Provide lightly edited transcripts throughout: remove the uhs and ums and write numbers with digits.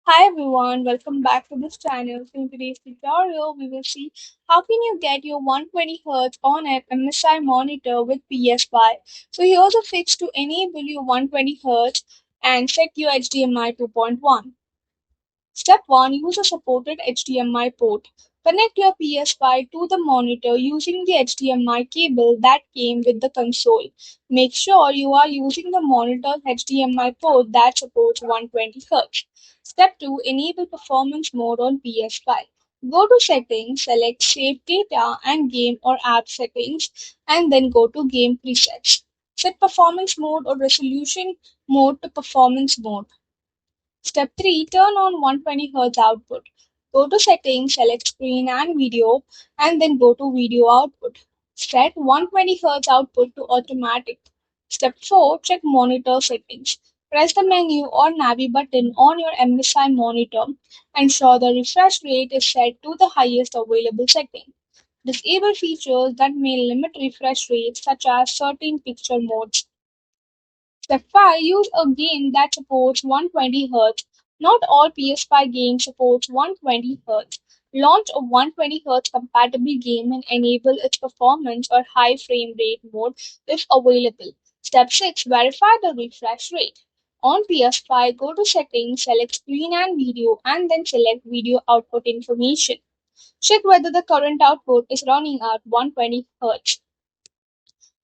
Hi everyone, welcome back to this channel. So in today's tutorial, we will see how can you get your 120Hz on an MSI monitor with PS5. So here's a fix to enable your 120Hz and set your HDMI 2.1. Step 1. Use a supported HDMI port. Connect your PS5 to the monitor using the HDMI cable that came with the console. Make sure you are using the monitor's HDMI port that supports 120Hz. Step 2. Enable performance mode on PS5. Go to Settings, select Save Data and Game or App Settings, and then go to Game Presets. Set performance mode or resolution mode to performance mode. Step 3. Turn on 120Hz output. Go to Settings, select Screen and Video, and then go to Video Output. Set 120Hz output to automatic. Step 4. Check Monitor Settings. Press the menu or Navi button on your MSI monitor. Ensure the refresh rate is set to the highest available setting. Disable features that may limit refresh rates, such as certain picture modes. Step 5. Use a game that supports 120Hz. Not all PS5 games support 120Hz. Launch a 120Hz compatible game and enable its performance or high frame rate mode if available. Step 6. Verify the refresh rate. On PS5, go to Settings, select Screen and Video, and then select Video Output Information. Check whether the current output is running at 120Hz.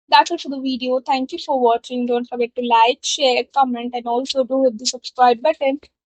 That's it for the video. Thank you for watching. Don't forget to like, share, comment, and also do hit the subscribe button.